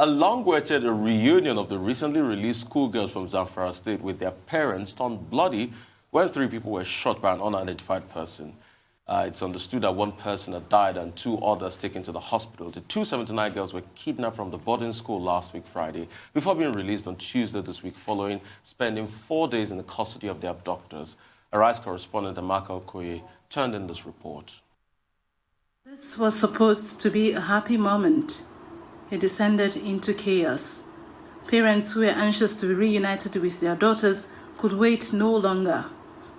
A long-awaited reunion of the recently released schoolgirls from Zamfara State with their parents turned bloody when 3 people were shot by an unidentified person. It's understood that 1 person had died and 2 others taken to the hospital. The 2 79 girls were kidnapped from the boarding school last week Friday before being released on Tuesday this week following spending 4 days in the custody of their abductors. Arise correspondent Amaka Okoye turned in this report. This was supposed to be a happy moment. It descended into chaos. Parents who were anxious to be reunited with their daughters could wait no longer.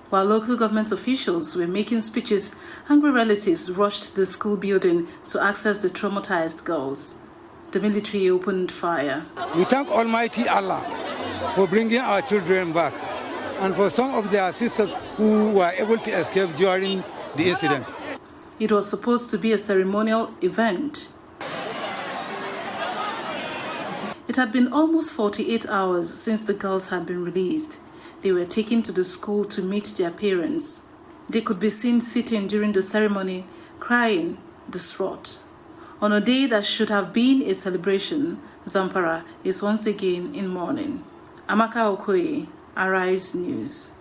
While local government officials were making speeches, angry relatives rushed the school building to access the traumatized girls. The military opened fire. We thank Almighty Allah for bringing our children back and for some of their sisters who were able to escape during the incident. It was supposed to be a ceremonial event. It had been almost 48 hours since the girls had been released. They were taken to the school to meet their parents. They could be seen sitting during the ceremony, crying, distraught. On a day that should have been a celebration, Zamfara is once again in mourning. Amaka Okoye, Arise News.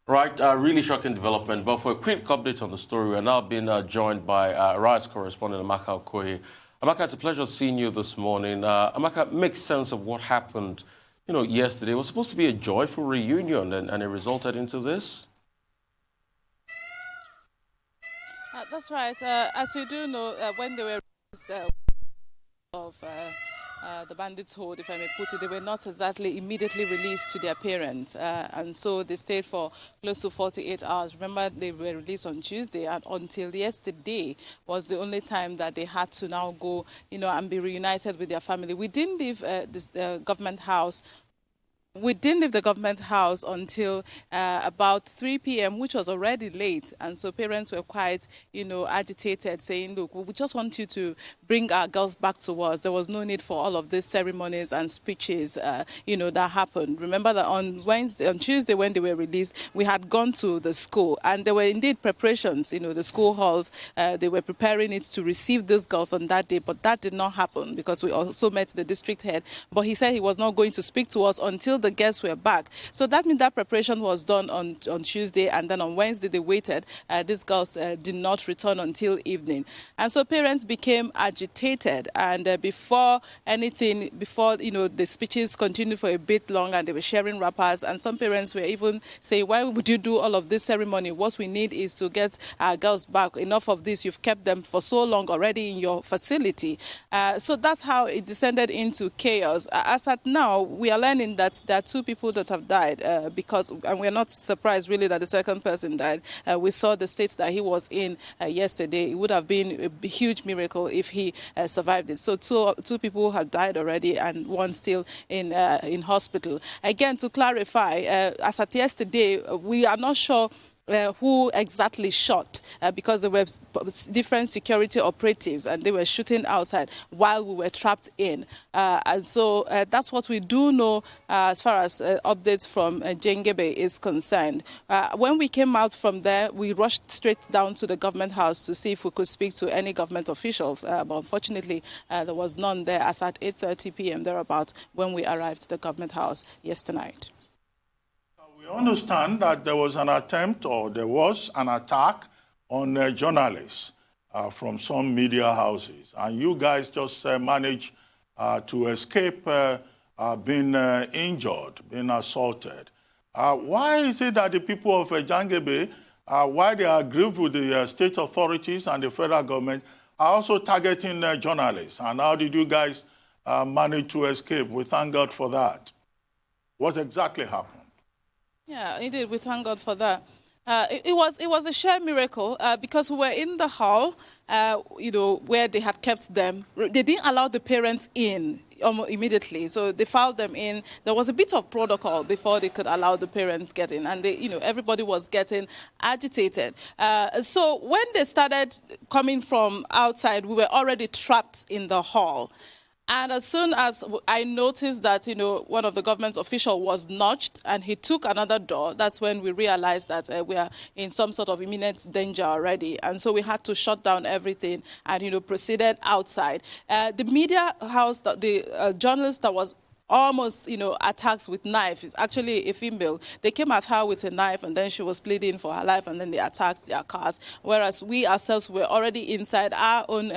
Right, really shocking development. But for a quick update on the story, we are now being joined by Arise correspondent Amaka Okoye. Amaka, it's a pleasure seeing you this morning. Amaka, make sense of what happened, yesterday. It was supposed to be a joyful reunion, and it resulted into this? That's right. As you do know, when they were the bandits' hold, if I may put it, they were not exactly immediately released to their parents. And so they stayed for close to 48 hours. Remember, they were released on Tuesday, and until yesterday was the only time that they had to now go, and be reunited with their family. We didn't leave this government house. We didn't leave the government house until about 3 p.m., which was already late. And so parents were quite, agitated, saying, look, we just want you to bring our girls back to us. There was no need for all of these ceremonies and speeches, that happened. Remember that on Tuesday, when they were released, we had gone to the school. And there were indeed preparations, the school halls. They were preparing it to receive these girls on that day. But that did not happen because we also met the district head. But he said he was not going to speak to us until the guests were back. So that means that preparation was done on Tuesday, and then on Wednesday they waited. These girls did not return until evening. And so parents became agitated, and before the speeches continued for a bit long, and they were sharing wrappers, and some parents were even saying, why would you do all of this ceremony? What we need is to get our girls back. Enough of this. You've kept them for so long already in your facility. So that's how it descended into chaos. As at now, we are learning that there are 2 people that have died and we're not surprised really that the second person died. We saw the state that he was in yesterday. It would have been a huge miracle if he survived it. So two people have died already and 1 still in hospital. Again, to clarify, as at yesterday, we are not sure who exactly shot because there were different security operatives and they were shooting outside while we were trapped in. And so that's what we do know as far as updates from Jengebe is concerned. When we came out from there, we rushed straight down to the government house to see if we could speak to any government officials. But unfortunately, there was none there as at 8:30 p.m. thereabouts when we arrived at the government house yesterday night. We understand that there was an attempt or there was an attack on journalists from some media houses. And you guys just managed to escape being injured, being assaulted. Why is it that the people of Jangebe, why they are aggrieved with the state authorities and the federal government, are also targeting journalists? And how did you guys manage to escape? We thank God for that. What exactly happened? Yeah, indeed, we thank God for that. It was a sheer miracle because we were in the hall, where they had kept them. They didn't allow the parents in immediately, so they filed them in. There was a bit of protocol before they could allow the parents get in, and everybody was getting agitated. So when they started coming from outside, we were already trapped in the hall. And as soon as I noticed that, one of the government's official was nudged and he took another door, that's when we realized that we are in some sort of imminent danger already. And so we had to shut down everything and, proceeded outside. The media house, the journalist that was almost, attacked with knife. It's actually a female. They came at her with a knife and then she was pleading for her life and then they attacked their cars. Whereas we ourselves were already inside our own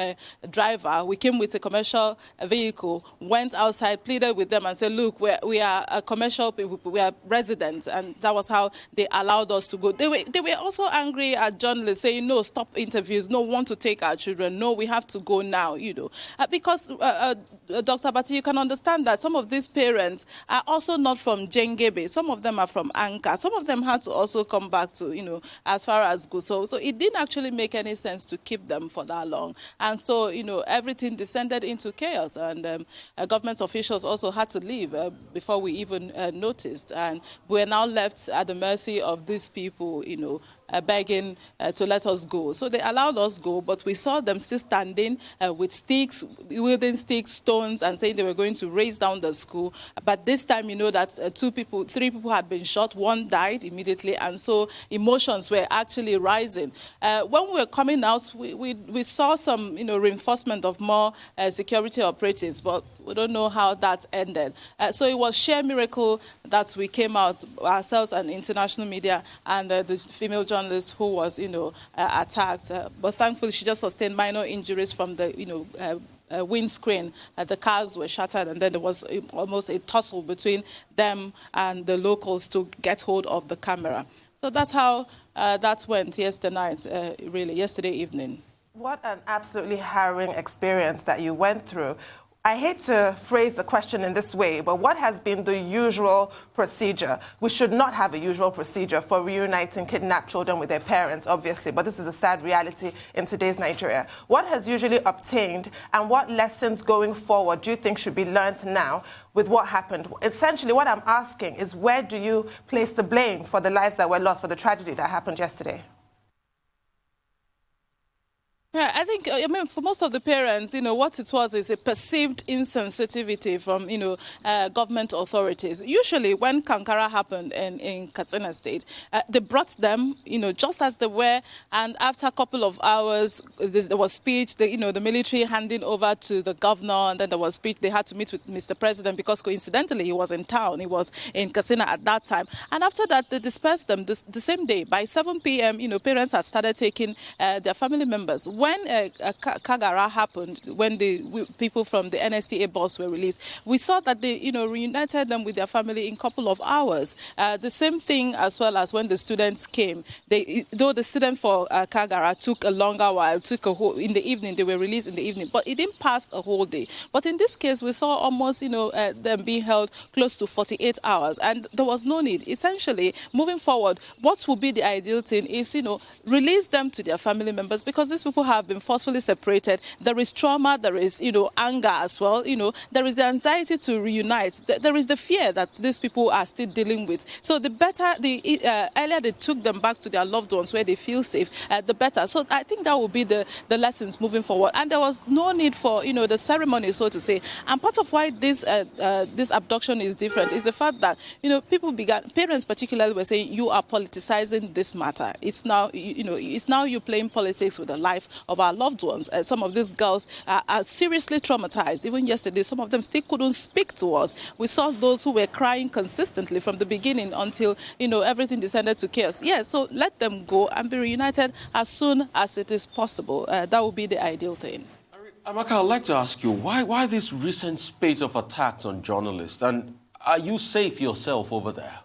driver. We came with a commercial vehicle, went outside, pleaded with them and said, look, we are a commercial people, we are residents. And that was how they allowed us to go. They were also angry at journalists saying, no, stop interviews. No, want to take our children. No, we have to go now, because Dr. Bati, you can understand that some of these parents are also not from Jengebe. Some of them are from Anka. Some of them had to also come back to, as far as Gusau. So it didn't actually make any sense to keep them for that long. And so, everything descended into chaos. And government officials also had to leave before we even noticed. And we're now left at the mercy of these people, begging to let us go. So they allowed us go, but we saw them still standing with sticks, wielding sticks, stones, and saying they were going to raise down the school. But this time, that 3 people had been shot, 1 died immediately, and so emotions were actually rising. When we were coming out, we saw some, reinforcement of more security operatives, but we don't know how that ended. So it was sheer miracle that we came out, ourselves and international media, and the female journalist who was, attacked. But thankfully, she just sustained minor injuries from the, windscreen. The cars were shattered, and then there was almost a tussle between them and the locals to get hold of the camera. So that's how that went yesterday evening. What an absolutely harrowing experience that you went through. I hate to phrase the question in this way, but what has been the usual procedure? We should not have a usual procedure for reuniting kidnapped children with their parents, obviously, but this is a sad reality in today's Nigeria. What has usually obtained, and what lessons going forward do you think should be learned now with what happened? Essentially, what I'm asking is, where do you place the blame for the lives that were lost, for the tragedy that happened yesterday? Yeah, I think, for most of the parents, what it was is a perceived insensitivity from, government authorities. Usually when Kankara happened in Katsina State, they brought them, just as they were, and after a couple of hours, there was speech, the military handing over to the governor, and then there was speech. They had to meet with Mr. President because coincidentally he was in town. He was in Katsina at that time. And after that, they dispersed them the same day. By 7 p.m., parents had started taking their family members. When Kagara happened, when the people from the NSTA bus were released, we saw that they, reunited them with their family in a couple of hours. The same thing as well as when the students came. Though the student for Kagara took a longer while, in the evening, they were released in the evening, but it didn't pass a whole day. But in this case, we saw almost, them being held close to 48 hours, and there was no need. Essentially, moving forward, what would be the ideal thing is, release them to their family members, because these people have been forcefully separated. There is trauma, there is, anger as well. There is the anxiety to reunite. There is the fear that these people are still dealing with. So the earlier they took them back to their loved ones where they feel safe, the better. So I think that will be the lessons moving forward. And there was no need for, the ceremony, so to say. And part of why this abduction is different is the fact that, parents particularly were saying, you are politicizing this matter. It's now, it's now you playing politics with the life of our loved ones. Some of these girls are seriously traumatized. Even yesterday, some of them still couldn't speak to us. We saw those who were crying consistently from the beginning until, everything descended to chaos. Yes, so let them go and be reunited as soon as it is possible. That would be the ideal thing. Amaka, I'd like to ask you, why this recent spate of attacks on journalists? And are you safe yourself over there?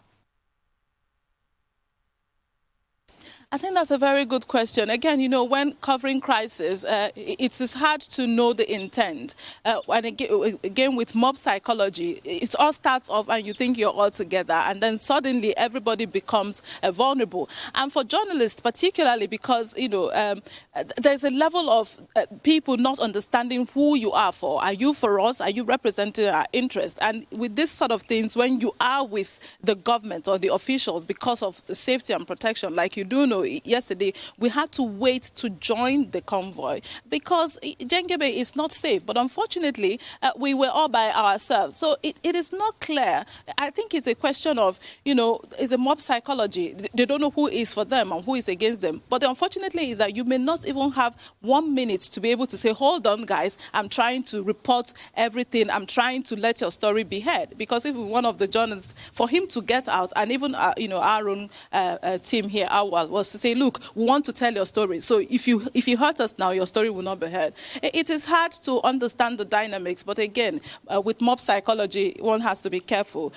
I think that's a very good question. Again, when covering crisis, it is hard to know the intent. And again, with mob psychology, it all starts off and you think you're all together, and then suddenly everybody becomes vulnerable. And for journalists, particularly because, there's a level of people not understanding who you are for. Are you for us? Are you representing our interests? And with this sort of things, when you are with the government or the officials because of safety and protection, like you do know, yesterday, we had to wait to join the convoy because Jengebe is not safe. But unfortunately, we were all by ourselves. So it is not clear. I think it's a question of, it's a mob psychology. They don't know who is for them and who is against them. But unfortunately is that you may not even have 1 minute to be able to say, hold on, guys, I'm trying to report everything. I'm trying to let your story be heard. Because if one of the journalists, for him to get out, and even, our own team here, Awal, was to say, look, we want to tell your story. So if you hurt us now, your story will not be heard. It is hard to understand the dynamics. But again, with mob psychology, one has to be careful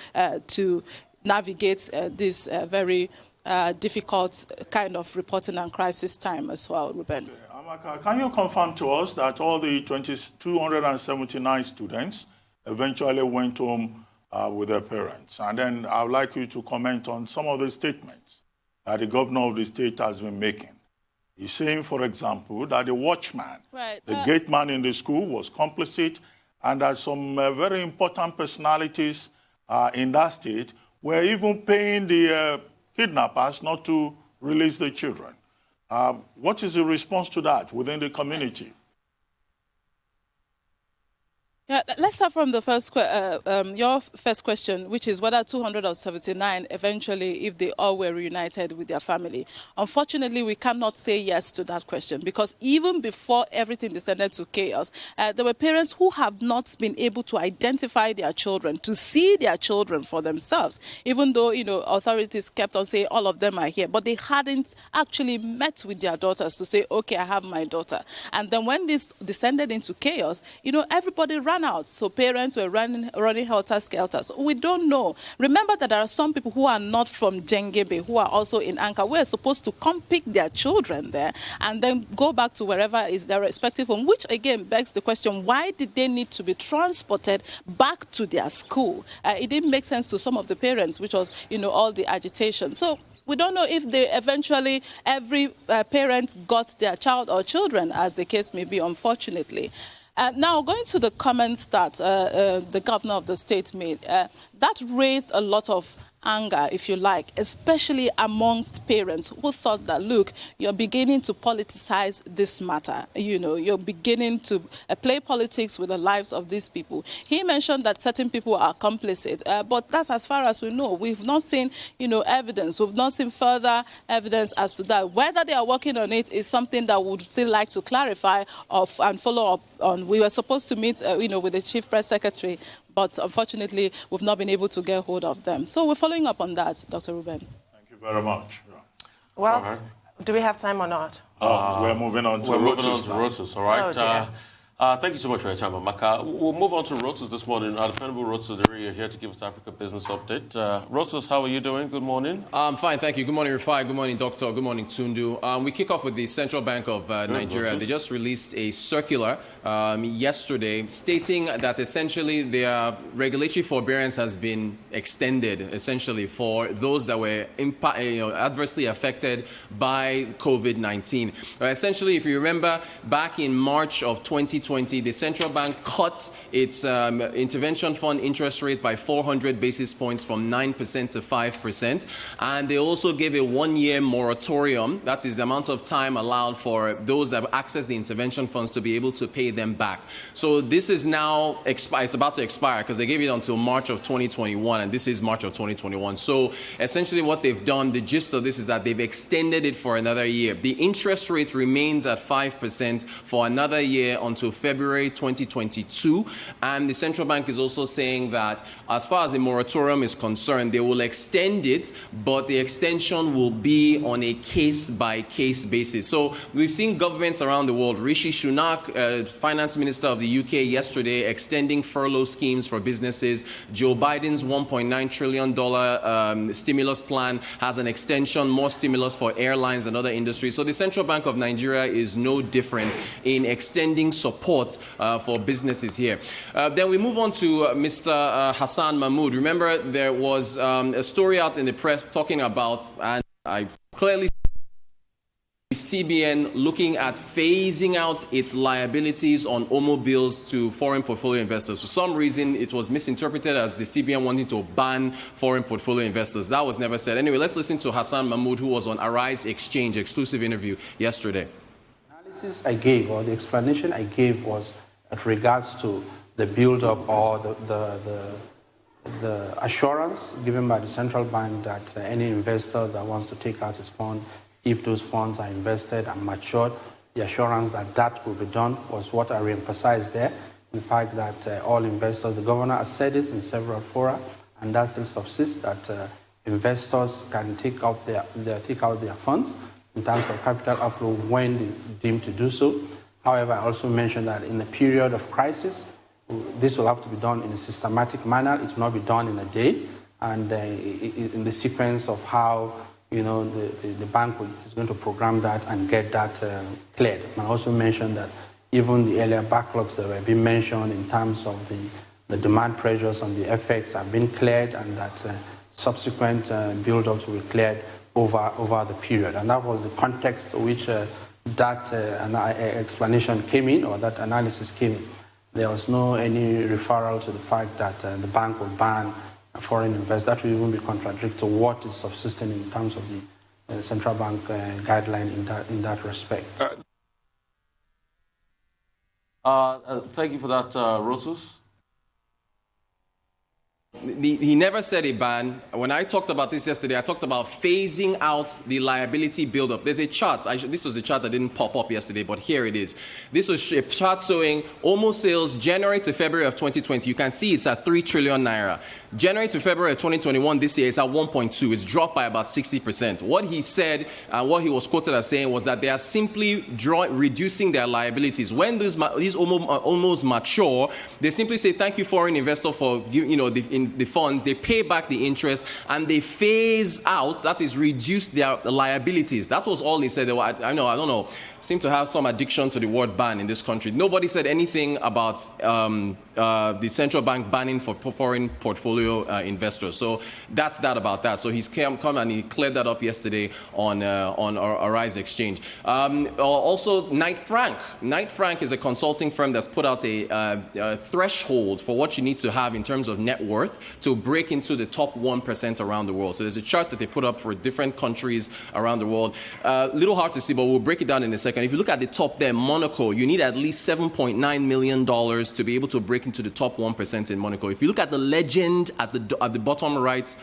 to navigate this very difficult kind of reporting and crisis time as well, Ruben. Amaka, can you confirm to us that all the 279 students eventually went home with their parents? And then I would like you to comment on some of the statements that the governor of the state has been making. He's saying, for example, that the watchman, the gate man in the school was complicit, and that some very important personalities in that state were even paying the kidnappers not to release the children. What is the response to that within the community? Yeah, let's start from the first your first question, which is whether 279 eventually, if they all were reunited with their family. Unfortunately, we cannot say yes to that question because even before everything descended to chaos, there were parents who have not been able to identify their children, to see their children for themselves, even though, authorities kept on saying all of them are here, but they hadn't actually met with their daughters to say, okay, I have my daughter. And then when this descended into chaos, everybody ran out. So parents were running helter-skelter. So we don't know. Remember that there are some people who are not from Jengebe, who are also in Anka. We're supposed to come pick their children there and then go back to wherever is their respective home, which again begs the question, why did they need to be transported back to their school? It didn't make sense to some of the parents, which was, all the agitation. So we don't know if they eventually, every parent got their child or children, as the case may be, unfortunately. Now, going to the comments that the governor of the state made, that raised a lot of anger, if you like, especially amongst parents who thought that, look, you're beginning to politicize this matter. You're beginning to play politics with the lives of these people. He mentioned that certain people are complicit, but that's as far as we know. We've not seen, evidence. We've not seen further evidence as to that. Whether they are working on it is something that we would still like to clarify and follow up on. We were supposed to meet, with the chief press secretary, but unfortunately, we've not been able to get hold of them. So we're following up on that, Dr. Ruben. Thank you very much. Well, do we have time or not? We're moving on to Rotus. All right. Oh, thank you so much for your time, Amaka. We'll move on to Rotus this morning. Our dependable Rotus Dere here to give us Africa Business Update. Rotus, how are you doing? Good morning. I'm fine, thank you. Good morning, Rufai. Good morning, Doctor. Good morning, Tundu. We kick off with the Central Bank of Nigeria. Rotus. They just released a circular yesterday stating that essentially their regulatory forbearance has been extended, essentially, for those that were adversely affected by COVID-19. Essentially, if you remember, back in March of 2020, the central bank cut its intervention fund interest rate by 400 basis points from 9% to 5%. And they also gave a 1-year moratorium. That is the amount of time allowed for those that access the intervention funds to be able to pay them back. So this is now it's about to expire because they gave it until March of 2021, and this is March of 2021. So essentially what they've done, the gist of this is that they've extended it for another year. The interest rate remains at 5% for another year until February 2022, and the central bank is also saying that as far as the moratorium is concerned, they will extend it, but the extension will be on a case-by-case basis. So we've seen governments around the world. Rishi Sunak, finance minister of the UK, yesterday extending furlough schemes for businesses. Joe Biden's $1.9 trillion stimulus plan has an extension, more stimulus for airlines and other industries. So the Central Bank of Nigeria is no different in extending support for businesses here. Then we move on to Mr. Hassan Mahmood. Remember, there was a story out in the press talking about, and I clearly CBN looking at phasing out its liabilities on OMO bills to foreign portfolio investors. For some reason, it was misinterpreted as the CBN wanting to ban foreign portfolio investors. That was never said. Anyway, let's listen to Hassan Mahmoud, who was on Arise Exchange exclusive interview yesterday. The analysis I gave, or the explanation I gave, was at regards to the build-up or the assurance given by the central bank that any investor that wants to take out his fund, if those funds are invested and matured, the assurance that that will be done was what I re-emphasized there. In fact, that all investors, the governor has said this in several fora, and that still subsists, that investors can take out their funds in terms of capital outflow when they deem to do so. However, I also mentioned that in a period of crisis, this will have to be done in a systematic manner. It will not be done in a day, and in the sequence of how the bank is going to program that and get that cleared. I also mentioned that even the earlier backlogs that were being mentioned in terms of the demand pressures on the FX have been cleared, and that subsequent build-ups will be cleared over the period. And that was the context to which that explanation came in, or that analysis came in. There was any referral to the fact that the bank will ban foreign investors. That will even be contradictory to what is subsisting in terms of the central bank guideline in that respect. Thank you for that, Rotus. He never said a ban. When I talked about this yesterday, I talked about phasing out the liability buildup. There's a chart. This was a chart that didn't pop up yesterday, but here it is. This was a chart showing OMO sales January to February of 2020. You can see it's at 3 trillion naira. January to February of 2021, this year, it's at 1.2. It's dropped by about 60%. What he said, and what he was quoted as saying, was that they are simply reducing their liabilities. When these OMOs mature, they simply say, thank you, foreign investor, for the funds. They pay back the interest, and they phase out, that is, reduce their liabilities. That was all he said. I don't know, seem to have some addiction to the word ban in this country. Nobody said anything about the central bank banning for foreign portfolio investors. So that's that about that. So he's come and he cleared that up yesterday on Arise Exchange. Also, Knight Frank. Knight Frank is a consulting firm that's put out a threshold for what you need to have in terms of net worth to break into the top 1% around the world. So there's a chart that they put up for different countries around the world. Little hard to see, but we'll break it down in a second. If you look at the top there, Monaco, you need at least $7.9 million to be able to break into the top 1% in Monaco. If you look at the legend at the bottom right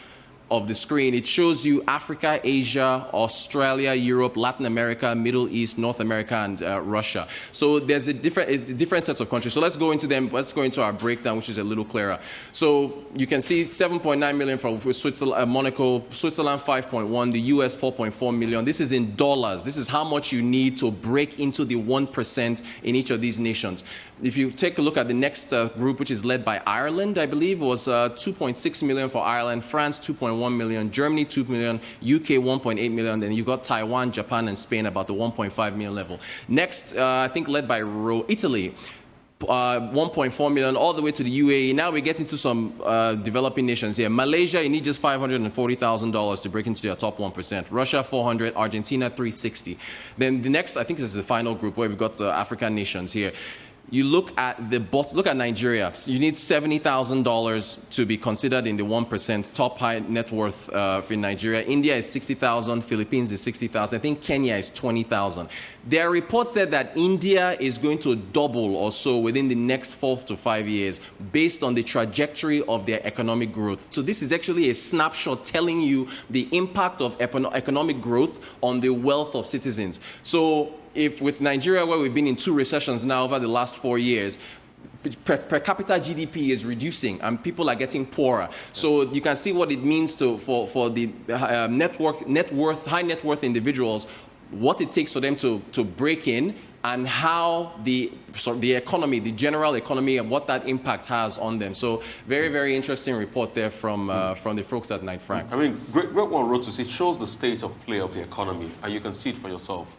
of the screen, it shows you Africa, Asia, Australia, Europe, Latin America, Middle East, North America, and Russia. So there's a different sets of countries. So let's go into them. Let's go into our breakdown, which is a little clearer. So you can see 7.9 million for Switzerland, Monaco, Switzerland 5.1, the US 4.4 million. This is in dollars. This is how much you need to break into the 1% in each of these nations. If you take a look at the next group, which is led by Ireland, I believe, was 2.6 million for Ireland, France 2.1 million, Germany 2 million, UK 1.8 million, then you've got Taiwan, Japan, and Spain about the 1.5 million level. Next, I think led by Italy, 1.4 million, all the way to the UAE. Now we get into some developing nations here. Malaysia, you need just $540,000 to break into their top 1%. Russia, 400, Argentina, 360. Then the next, I think this is the final group where we've got African nations here. You look at Nigeria. You need $70,000 to be considered in the 1% top high net worth in Nigeria. India is 60,000. Philippines is 60,000. I think Kenya is 20,000. There are reports said that India is going to double or so within the next 4 to 5 years based on the trajectory of their economic growth. So this is actually a snapshot telling you the impact of economic growth on the wealth of citizens. So if with Nigeria, where we've been in 2 recessions now over the last 4 years, per capita GDP is reducing and people are getting poorer. So you can see what it means for the high net worth individuals, what it takes for them to break in, and how the economy, the general economy, and what that impact has on them. So very, very interesting report there from the folks at Knight Frank. I mean, great one, Rotus. It shows the state of play of the economy, and you can see it for yourself.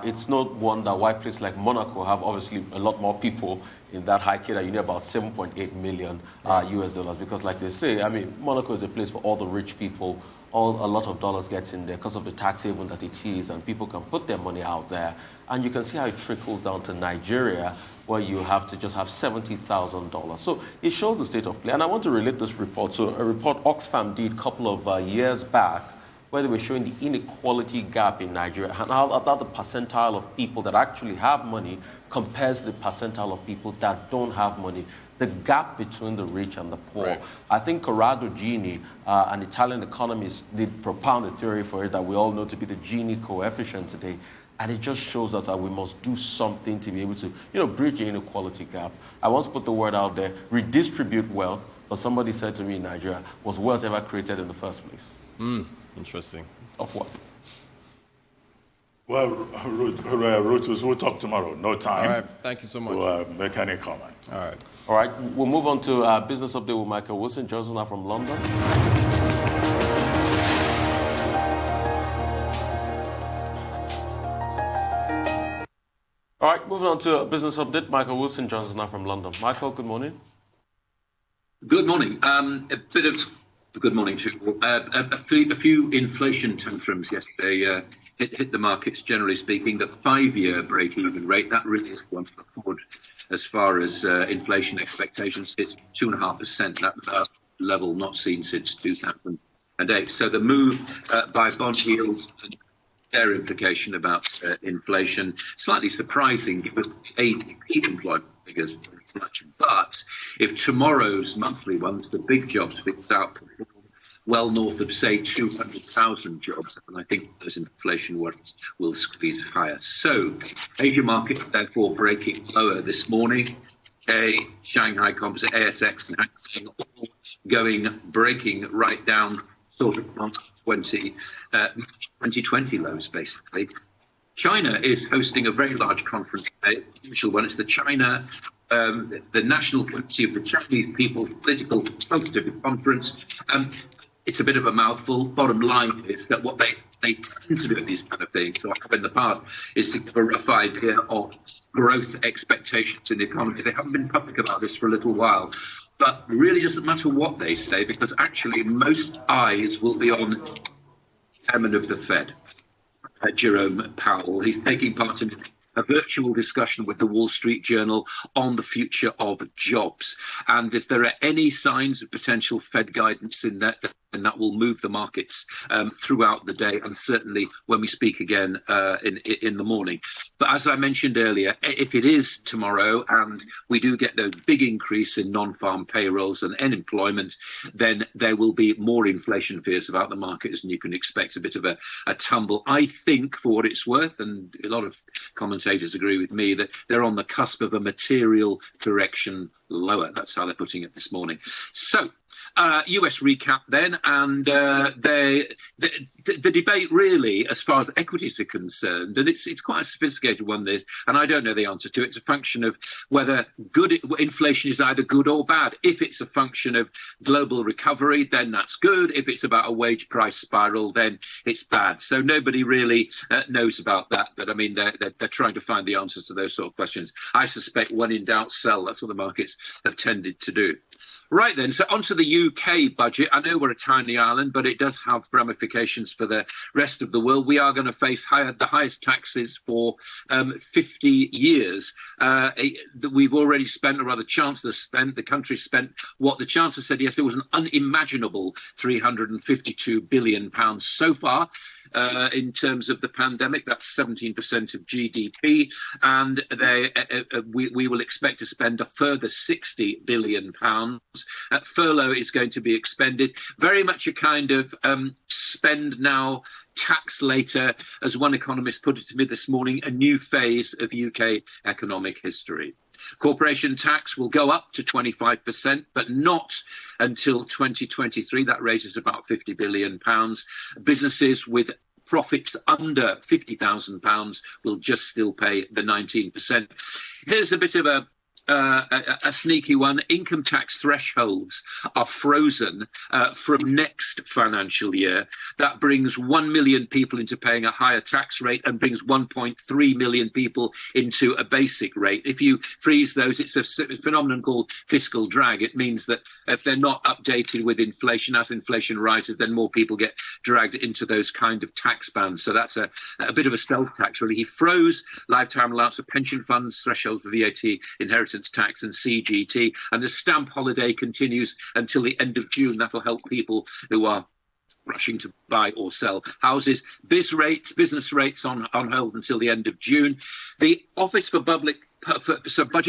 It's no wonder why places like Monaco have obviously a lot more people in that high tier. You need about 7.8 million US dollars, because like they say, I mean, Monaco is a place for all the rich people a lot of dollars gets in there because of the tax haven that it is, and people can put their money out there. And you can see how it trickles down to Nigeria, where you have to just have $70,000. So it shows the state of play. And I want to relate this report to a report Oxfam did a couple of years back, where they were showing the inequality gap in Nigeria and how about the percentile of people that actually have money compares to the percentile of people that don't have money. The gap between the rich and the poor. Right. I think Corrado Gini, an Italian economist, did propound a theory for it that we all know to be the Gini coefficient today. And it just shows us that we must do something to be able to, bridge the inequality gap. I once put the word out there, redistribute wealth, but somebody said to me in Nigeria, was wealth ever created in the first place? Interesting. Of what? Well, Rutus, we'll talk tomorrow. No time. All right. Thank you so much. To make any comment. All right. All right. We'll move on to Business Update with Michael Wilson, joins us now from London. All right. Moving on to Business Update. Michael Wilson joins us now from London. Michael, good morning. Good morning. Good morning to you. A few inflation tantrums yesterday hit the markets, generally speaking. The 5-year break-even rate, that really is one to look forward as far as inflation expectations. It's 2.5%, that last level not seen since 2008. So the move by bond yields and their implication about inflation, slightly surprising given ADP employment figures much. But if tomorrow's monthly ones, the big jobs figures outperform well north of, say, 200,000 jobs, and I think those inflation worries will squeeze higher. So Asia markets, therefore, breaking lower this morning. Shanghai Composite, ASX and Hang Seng all breaking right down sort of 2020 lows, basically. China is hosting a very large conference today, the usual one. It's the China, the National Committee of the Chinese People's Political Consultative Conference. It's a bit of a mouthful. Bottom line is that what they tend to do with these kind of things, or have in the past, is to give a rough idea of growth expectations in the economy. They haven't been public about this for a little while. But it really doesn't matter what they say, because actually most eyes will be on the chairman of the Fed, Jerome Powell. He's taking part in a virtual discussion with the Wall Street Journal on the future of jobs. And if there are any signs of potential Fed guidance in that, then that will move the markets throughout the day, and certainly when we speak again in the morning. But as I mentioned earlier, if it is tomorrow and we do get those big increase in non-farm payrolls and unemployment, then there will be more inflation fears about the markets, and you can expect a bit of a tumble. I think, for what it's worth, and a lot of commentators agree with me, that they're on the cusp of a material correction lower. That's how they're putting it this morning. So, US recap then, and the debate really, as far as equities are concerned, and it's quite a sophisticated one, this, and I don't know the answer to it. It's a function of whether good inflation is either good or bad. If it's a function of global recovery, then that's good. If it's about a wage price spiral, then it's bad. So nobody really knows about that. But I mean, they're trying to find the answers to those sort of questions. I suspect when in doubt, sell. That's what the markets have tended to do. Right then, so onto the UK budget. I know we're a tiny island, but it does have ramifications for the rest of the world. We are going to face the highest taxes for 50 years. We've already spent, or rather Chancellor spent, the country spent what the Chancellor said yesterday was an unimaginable £352 billion so far. In terms of the pandemic, that's 17% of GDP, and we will expect to spend a further £60 billion. Furlough is going to be expended. Very much a kind of spend now, tax later, as one economist put it to me this morning, a new phase of UK economic history. Corporation tax will go up to 25%, but not until 2023. That raises about £50 billion. Businesses with profits under £50,000 will just still pay the 19%. Here's a bit of a a sneaky one. Income tax thresholds are frozen from next financial year. That brings 1 million people into paying a higher tax rate and brings 1.3 million people into a basic rate. If you freeze those, it's a phenomenon called fiscal drag. It means that if they're not updated with inflation, as inflation rises, then more people get dragged into those kind of tax bands. So that's a bit of a stealth tax, really. He froze lifetime allowance of pension funds, thresholds for VAT, inheritance tax and CGT, and the stamp holiday continues until the end of June. That'll help people who are rushing to buy or sell houses. Business rates on hold until the end of June. The Office for Budget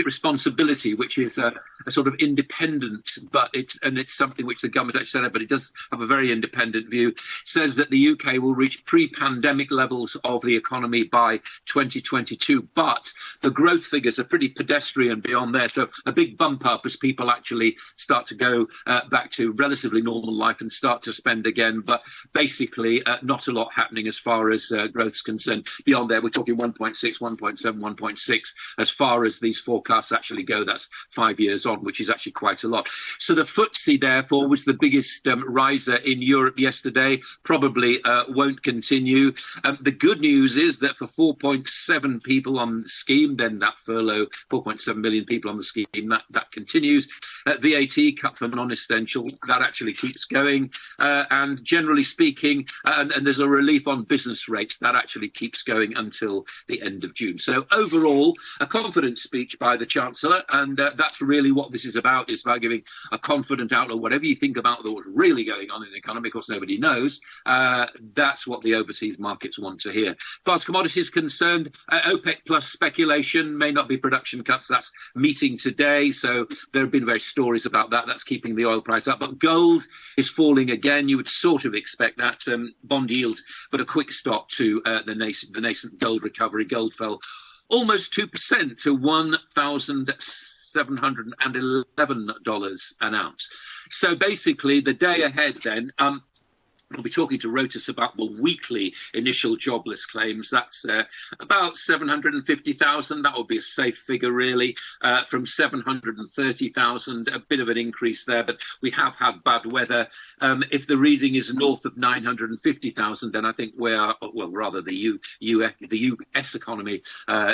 Responsibility, which is a sort of independent, but it's something which the government actually set up, but it does have a very independent view, says that the UK will reach pre-pandemic levels of the economy by 2022, but the growth figures are pretty pedestrian beyond there. So a big bump up as people actually start to go back to relatively normal life and start to spend again. But basically, not a lot happening as far as growth is concerned. Beyond there, we're talking 1.6, 1.7, 1.6 as far as these forecasts actually go. That's 5 years on, which is actually quite a lot. So the FTSE, therefore, was the biggest riser in Europe yesterday, probably won't continue. The good news is that for 4.7 people on the scheme, then that furlough, 4.7 million people on the scheme, that continues. VAT cut for non-essential, that actually keeps going. And generally speaking, and there's a relief on business rates, that actually keeps going until the end of June. So overall, a confidence speech by the Chancellor, and that's really what this is about. It's about giving a confident outlook. Whatever you think about what's really going on in the economy, of course, nobody knows. That's what the overseas markets want to hear. As far as commodities concerned, OPEC plus speculation, may not be production cuts. That's meeting today, so there have been various stories about that. That's keeping the oil price up. But gold is falling again. You would sort of expect that. Bond yields, but a quick stop to the nascent gold recovery. Gold fell almost 2% to $1,711 an ounce. So basically, the day ahead then, we'll be talking to Reuters about the weekly initial jobless claims. That's about 750,000. That would be a safe figure, really, from 730,000. A bit of an increase there, but we have had bad weather. If the reading is north of 950,000, then I think we are, well, rather the US economy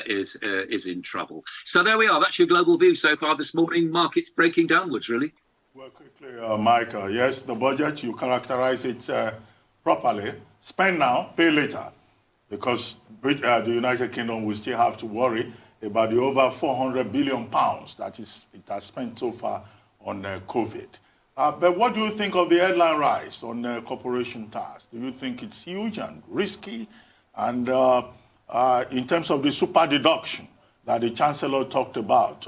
is in trouble. So there we are. That's your global view so far this morning. Markets breaking downwards, really. Well, quickly, Michael, yes, the budget, you characterize it properly. Spend now, pay later, because the United Kingdom will still have to worry about the over £400 billion that it has spent so far on COVID. But what do you think of the headline rise on corporation tax? Do you think it's huge and risky? And in terms of the super deduction that the Chancellor talked about,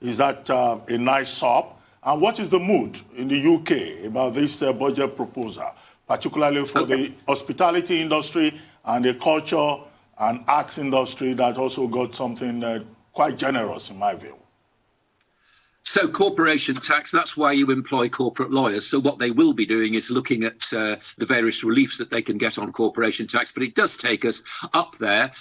is that a nice sop? And what is the mood in the UK about this budget proposal, particularly for the hospitality industry and the culture and arts industry that also got something quite generous, in my view? So corporation tax, that's why you employ corporate lawyers. So what they will be doing is looking at the various reliefs that they can get on corporation tax. But it does take us up there.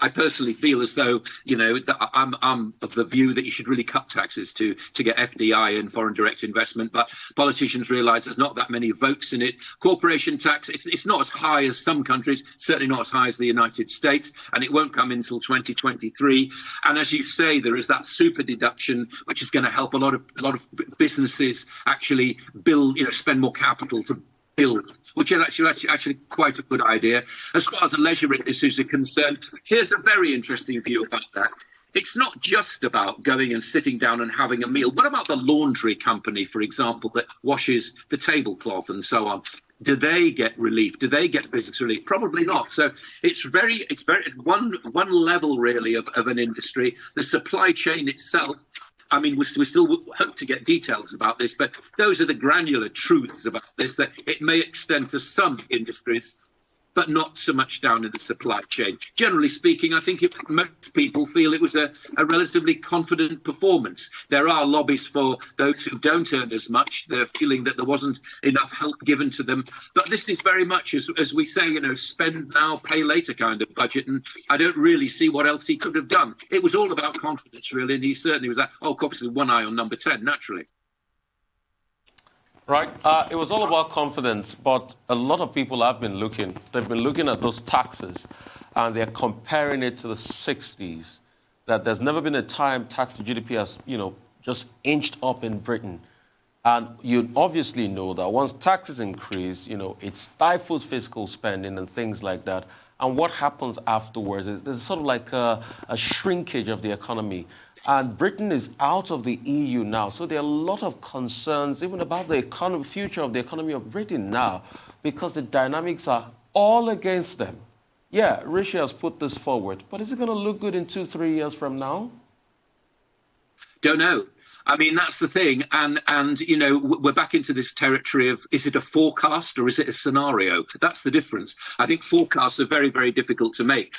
I personally feel as though, you know, I'm of the view that you should really cut taxes to get FDI and foreign direct investment. But politicians realise there's not that many votes in it. Corporation tax, it's not as high as some countries, certainly not as high as the United States, and it won't come in until 2023. And as you say, there is that super deduction, which is going to help a lot of businesses actually build, you know, spend more capital to build, which is actually quite a good idea. As far as the leisure industries are concerned, here's a very interesting view about that. It's not just about going and sitting down and having a meal. What about the laundry company, for example, that washes the tablecloth and so on? Do they get relief? Do they get business relief? Probably not. So it's one level really of an industry. The supply chain itself, I mean, we still hope to get details about this, but those are the granular truths about this, that it may extend to some industries but not so much down in the supply chain. Generally speaking, I think most people feel it was a relatively confident performance. There are lobbies for those who don't earn as much. They're feeling that there wasn't enough help given to them. But this is very much, as we say, spend now, pay later kind of budget. And I don't really see what else he could have done. It was all about confidence, really. And he certainly was obviously one eye on number 10, naturally. Right. It was all about confidence, but a lot of people have been looking. They've been looking at those taxes, and they're comparing it to the 60s, that there's never been a time tax to GDP has, just inched up in Britain. And you obviously know that once taxes increase, it stifles fiscal spending and things like that. And what happens afterwards is there's sort of like a shrinkage of the economy. And Britain is out of the EU now, so there are a lot of concerns even about the future of the economy of Britain now, because the dynamics are all against them. Yeah, Rishi has put this forward, but is it going to look good in 2-3 years from now? Don't know. I mean, that's the thing. And we're back into this territory of, is it a forecast or is it a scenario? That's the difference. I think forecasts are very, very difficult to make.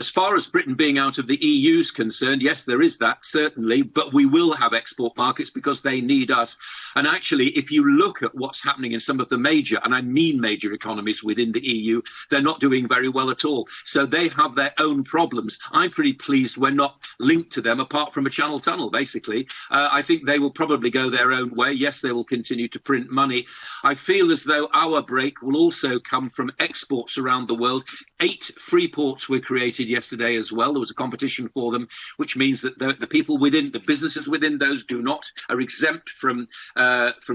As far as Britain being out of the EU is concerned, yes, there is that, certainly, but we will have export markets because they need us. And actually, if you look at what's happening in some of the major, and I mean major economies within the EU, they're not doing very well at all. So they have their own problems. I'm pretty pleased we're not linked to them apart from a Channel tunnel, basically. I think they will probably go their own way. Yes, they will continue to print money. I feel as though our break will also come from exports around the world. 8 free ports were created yesterday as well. There was a competition for them, which means that the people within, the businesses within those are exempt from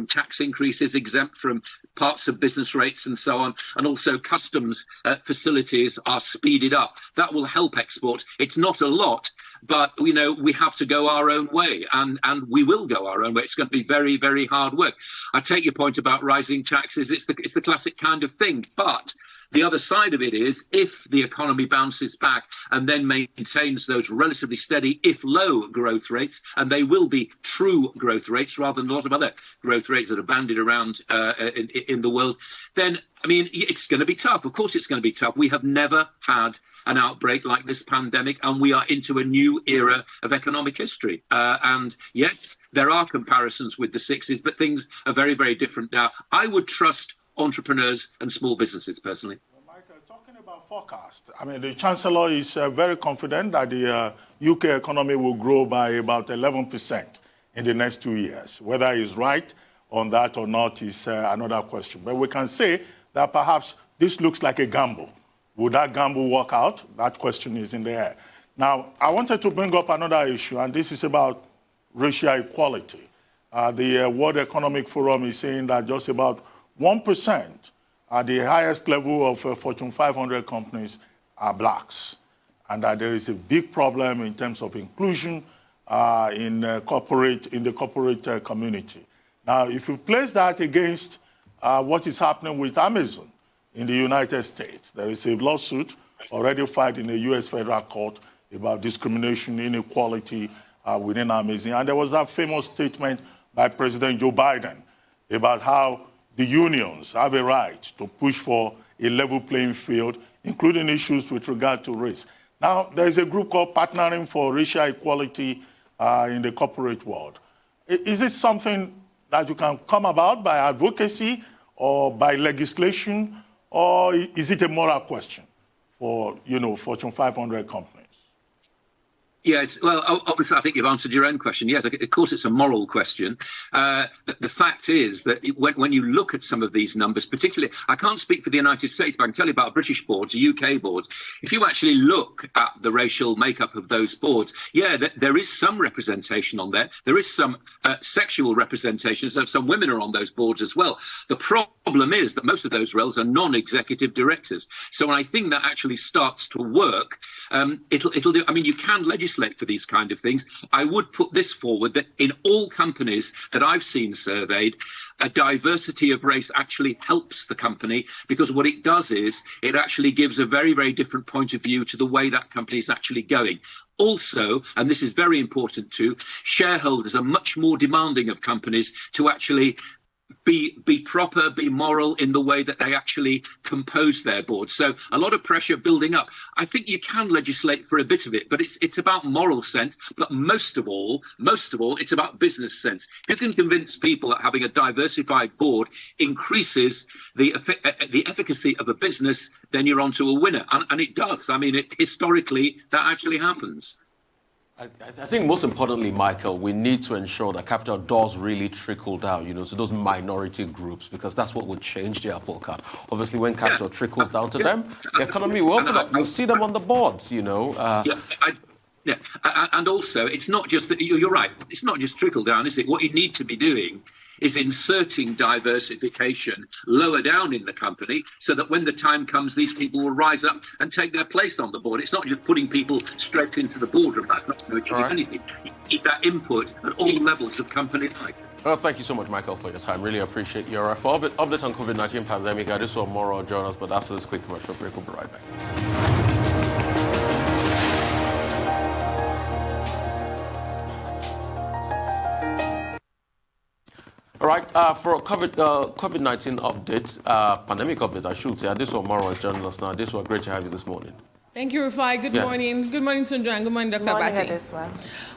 tax increases, exempt from parts of business rates and so on. And also customs facilities are speeded up. That will help export. It's not a lot, but we have to go our own way, and we will go our own way. It's going to be very, very hard work. I take your point about rising taxes. It's the classic kind of thing, but the other side of it is, if the economy bounces back and then maintains those relatively steady, if low, growth rates, and they will be true growth rates rather than a lot of other growth rates that are bandied around in the world, then, I mean, it's going to be tough. Of course it's going to be tough. We have never had an outbreak like this pandemic, and we are into a new era of economic history. And yes, there are comparisons with the 60s, but things are very, very different now. I would trust entrepreneurs and small businesses, personally. Well, Michael, talking about forecast, I mean, the Chancellor is very confident that the UK economy will grow by about 11% in the next 2 years. Whether he's right on that or not is another question. But we can say that perhaps this looks like a gamble. Would that gamble work out? That question is in the air. Now, I wanted to bring up another issue, and this is about racial equality. The World Economic Forum is saying that just about 1% at the highest level of Fortune 500 companies are blacks, and that there is a big problem in terms of inclusion in the corporate community. Now, if you place that against what is happening with Amazon in the United States, there is a lawsuit already filed in the U.S. federal court about discrimination, inequality within Amazon. And there was that famous statement by President Joe Biden about how the unions have a right to push for a level playing field, including issues with regard to race. Now, there is a group called Partnering for Racial Equality in the corporate world. Is it something that you can come about by advocacy or by legislation, or is it a moral question for, Fortune 500 companies? Yes, well, obviously, I think you've answered your own question. Yes, of course, it's a moral question. The fact is that when you look at some of these numbers, particularly, I can't speak for the United States, but I can tell you about British boards, UK boards. If you actually look at the racial makeup of those boards, yeah, there is some representation on there. There is some sexual representation. So some women are on those boards as well. The problem is that most of those roles are non-executive directors. So when I think that actually starts to work, it'll do. I mean, you can legislate for these kind of things. I would put this forward, that in all companies that I've seen surveyed, a diversity of race actually helps the company, because what it does is it actually gives a very, very different point of view to the way that company is actually going. Also, and this is very important too, shareholders are much more demanding of companies to actually be proper, be moral in the way that they actually compose their board. So a lot of pressure building up. I think you can legislate for a bit of it, but it's about moral sense. But most of all, it's about business sense. If you can convince people that having a diversified board increases the efficacy of a business, then you're onto a winner. And it does. I mean, historically, that actually happens. I think most importantly, Michael, we need to ensure that capital does really trickle down, to those minority groups, because that's what will change the apple cart. Obviously, when capital trickles down to them, the economy will open up. You'll see them on the boards, and also, it's not just that, you're right, it's not just trickle down, is it? What you need to be doing is inserting diversification lower down in the company so that when the time comes, these people will rise up and take their place on the board. It's not just putting people straight into the boardroom. That's not going to achieve anything. You need that input at all levels of company life. Well, thank you so much, Michael, for your time. Really appreciate your effort. Update on COVID-19 pandemic. I just saw more join us, but after this quick commercial break, we'll be right back. All right, for a COVID-19 update, pandemic update, I should say, Adesua Moro is joining us now. Adesua, great to have you this morning. Thank you, Rufai. Good morning. Good morning, Tundu, and good morning, Dr. Abati. Adesua.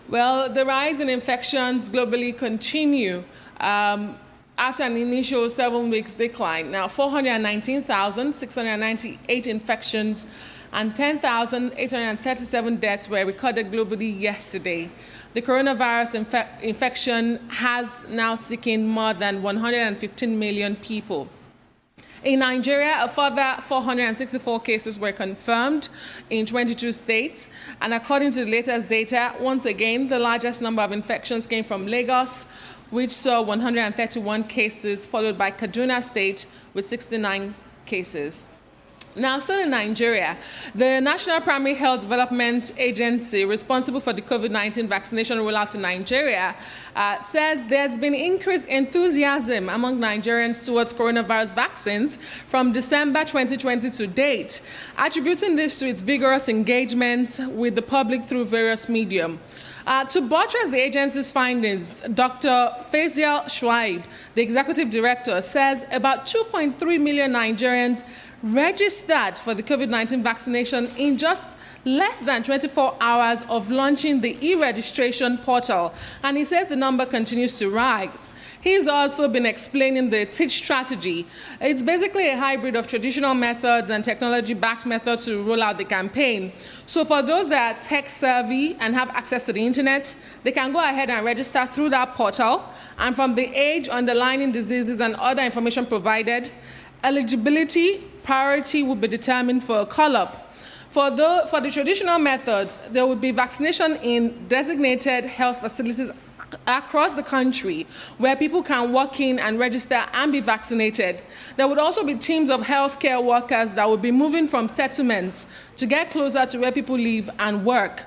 Well, the rise in infections globally continue after an initial 7 weeks decline. Now, 419,698 infections and 10,837 deaths were recorded globally yesterday. The coronavirus infection has now sickened more than 115 million people. In Nigeria, a further 464 cases were confirmed in 22 states. And according to the latest data, once again, the largest number of infections came from Lagos, which saw 131 cases, followed by Kaduna State with 69 cases. Now, still in Nigeria, the National Primary Health Development Agency, responsible for the COVID-19 vaccination rollout in Nigeria, says there's been increased enthusiasm among Nigerians towards coronavirus vaccines from December 2020 to date, attributing this to its vigorous engagement with the public through various medium. To buttress the agency's findings, Dr. Faisal Shuaib, the executive director, says about 2.3 million Nigerians registered for the COVID-19 vaccination in just less than 24 hours of launching the e-registration portal, and he says the number continues to rise. He's also been explaining the TEACH strategy. It's basically a hybrid of traditional methods and technology-backed methods to roll out the campaign. So for those that are tech-savvy and have access to the internet, they can go ahead and register through that portal, and from the age, underlying diseases, and other information provided, eligibility priority will be determined for a call-up. For the traditional methods, there will be vaccination in designated health facilities across the country where people can walk in and register and be vaccinated. There would also be teams of healthcare workers that would be moving from settlements to get closer to where people live and work.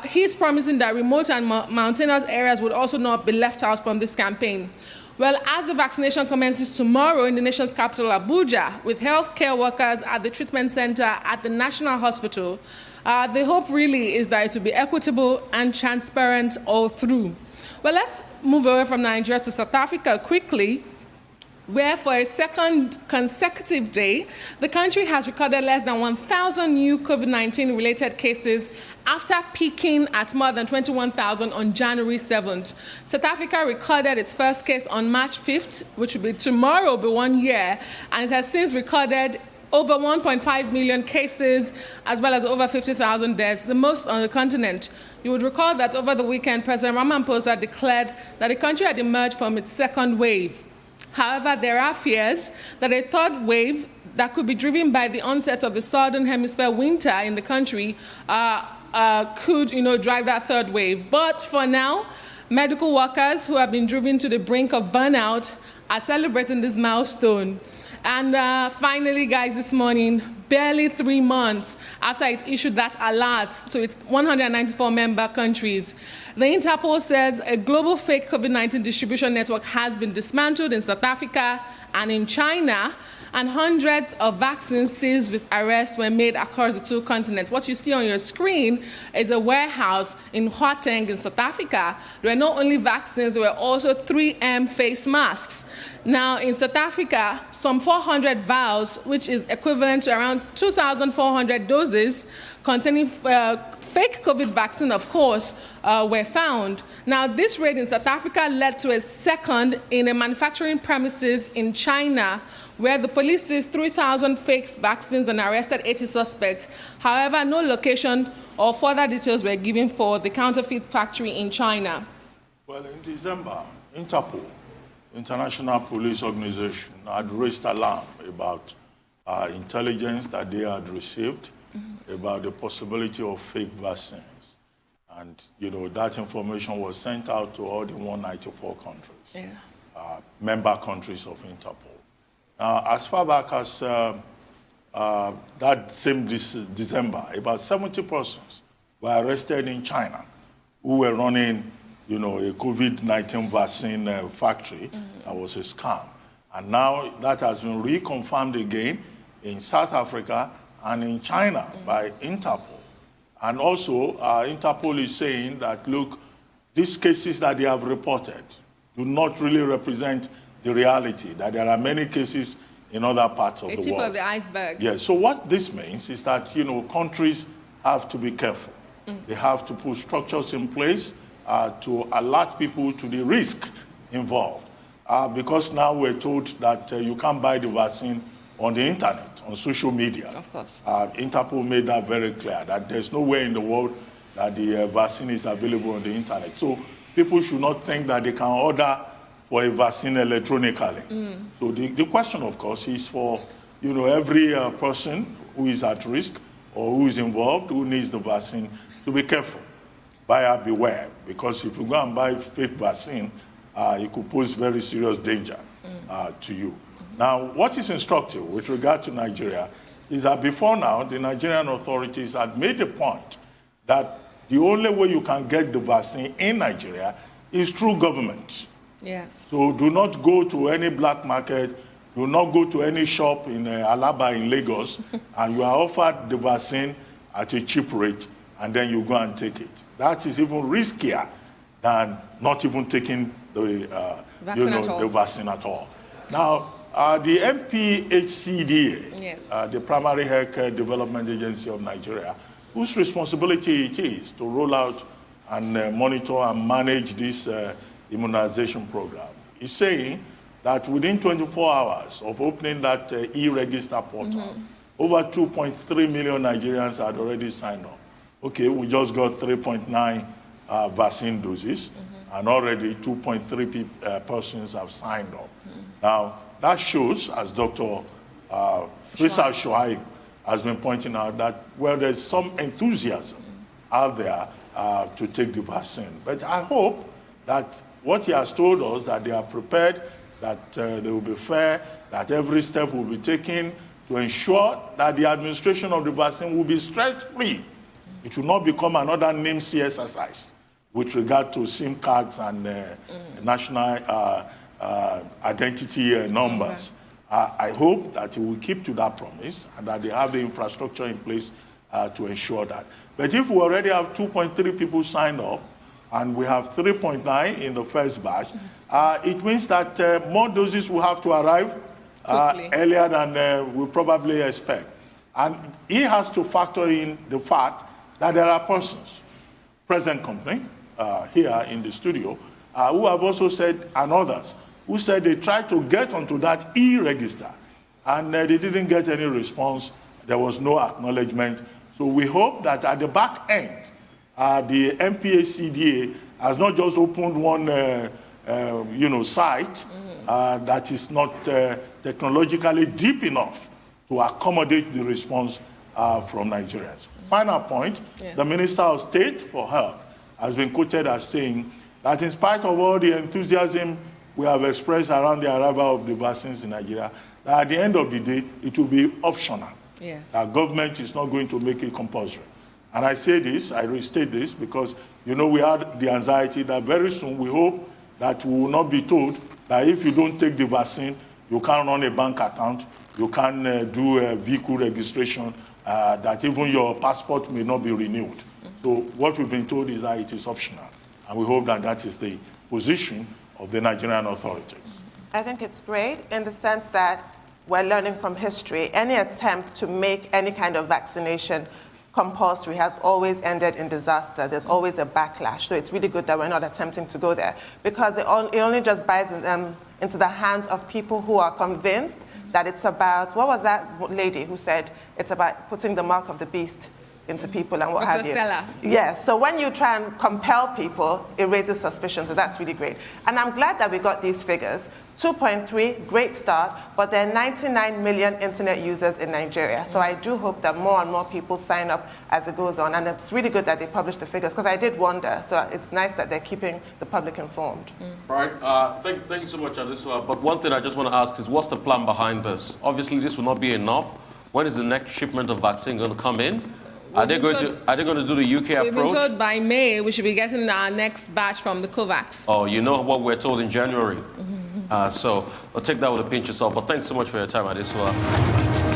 He's promising that remote and mountainous areas would also not be left out from this campaign. Well, as the vaccination commences tomorrow in the nation's capital, Abuja, with healthcare workers at the treatment center at the National Hospital, the hope really is that it will be equitable and transparent all through. Well, let's move away from Nigeria to South Africa quickly, where for a second consecutive day, the country has recorded less than 1,000 new COVID-19 related cases after peaking at more than 21,000 on January 7th. South Africa recorded its first case on March 5th, which will be tomorrow, be 1 year, and it has since recorded over 1.5 million cases, as well as over 50,000 deaths, the most on the continent. You would recall that over the weekend, President Ramaphosa declared that the country had emerged from its second wave. However, there are fears that a third wave that could be driven by the onset of the southern hemisphere winter in the country could, drive that third wave. But for now, medical workers who have been driven to the brink of burnout are celebrating this milestone. And finally, guys, this morning, barely 3 months after it issued that alert to its 194 member countries, the Interpol says a global fake COVID-19 distribution network has been dismantled in South Africa and in China, and hundreds of vaccines seized with arrest were made across the two continents. What you see on your screen is a warehouse in Gauteng in South Africa. There were not only vaccines, there were also 3M face masks. Now, in South Africa, some 400 vials, which is equivalent to around 2,400 doses containing fake COVID vaccine, of course, were found. Now, this raid in South Africa led to a second in a manufacturing premises in China, where the police seized 3,000 fake vaccines and arrested 80 suspects. However, no location or further details were given for the counterfeit factory in China. Well, in December, Interpol, International Police Organization, had raised alarm about intelligence that they had received about the possibility of fake vaccines. And, you know, that information was sent out to all the 194 countries, member countries of Interpol. Now, as far back as that same December, about 70 persons were arrested in China who were running, you know, a COVID-19 vaccine factory. That was a scam. And now that has been reconfirmed again in South Africa and in China by Interpol. And also, Interpol is saying that, look, these cases that they have reported do not really represent the reality, that there are many cases in other parts of the world. A tip of the iceberg. Yeah, so what this means is that, you know, countries have to be careful. They have to put structures in place to alert people to the risk involved. Because now we're told that you can't buy the vaccine on the internet, on social media. Of course. Interpol made that very clear, that there's nowhere in the world that the vaccine is available on the internet. So people should not think that they can order for a vaccine electronically. So the question, of course, is for, you know, every person who is at risk or who is involved, who needs the vaccine, to be careful. Buyer beware, because if you go and buy fake vaccine, it could pose very serious danger to you. Now, what is instructive with regard to Nigeria is that before now, the Nigerian authorities had made a point that the only way you can get the vaccine in Nigeria is through government. Yes. So do not go to any black market, do not go to any shop in Alaba in Lagos, and you are offered the vaccine at a cheap rate, and then you go and take it. That is even riskier than not even taking the, the vaccine at all. Now, the MPHCDA, the Primary Health Care Development Agency of Nigeria, whose responsibility it is to roll out and monitor and manage this immunization program, is saying that within 24 hours of opening that e-register portal, over 2.3 million Nigerians had already signed up. Okay, we just got 3.9 vaccine doses, and already 2.3 persons have signed up. Now, that shows, as Dr. Faisal Shoaib has been pointing out, that there's some enthusiasm out there to take the vaccine. But I hope that what he has told us, that they are prepared, that they will be fair, that every step will be taken to ensure that the administration of the vaccine will be stress-free. It will not become another name-see exercise with regard to SIM cards and national identity numbers. I hope that he will keep to that promise and that they have the infrastructure in place to ensure that. But if we already have 2.3 people signed up and we have 3.9 in the first batch, it means that more doses will have to arrive earlier than we probably expect. And he has to factor in the fact that there are persons, present company here in the studio, who have also said, and others, who said they tried to get onto that e-register and they didn't get any response. There was no acknowledgement. So we hope that at the back end, the MPHCDA has not just opened one site that is not technologically deep enough to accommodate the response from Nigerians. Final point, the Minister of State for Health has been quoted as saying that in spite of all the enthusiasm we have expressed around the arrival of the vaccines in Nigeria, that at the end of the day, it will be optional. Yes. That government is not going to make it compulsory. And I say this, I restate this, because, you know, we had the anxiety that very soon we hope that we will not be told that if you don't take the vaccine, you can't run a bank account, you can't do a vehicle registration, that even your passport may not be renewed. So what we've been told is that it is optional. And we hope that that is the position of the Nigerian authorities. I think it's great in the sense that we're learning from history. Any attempt to make any kind of vaccination compulsory has always ended in disaster. There's always a backlash. So it's really good that we're not attempting to go there, because it only just buys into the hands of people who are convinced that it's about, what was that lady who said it's about putting the mark of the beast into people and what have you. Yes, so when you try and compel people, it raises suspicion, so that's really great. And I'm glad that we got these figures. 2.3, great start, but there are 99 million internet users in Nigeria, so I do hope that more and more people sign up as it goes on, and it's really good that they publish the figures, because I did wonder, so it's nice that they're keeping the public informed. Right, thank you so much, Adesua. But one thing I just want to ask is, what's the plan behind this? Obviously, this will not be enough. When is the next shipment of vaccine going to come in? Are they going to do the UK approach? We've been told by May we should be getting our next batch from the COVAX. Oh, you know what we're told in January. So I'll take that with a pinch of salt. But thanks so much for your time, Adesua.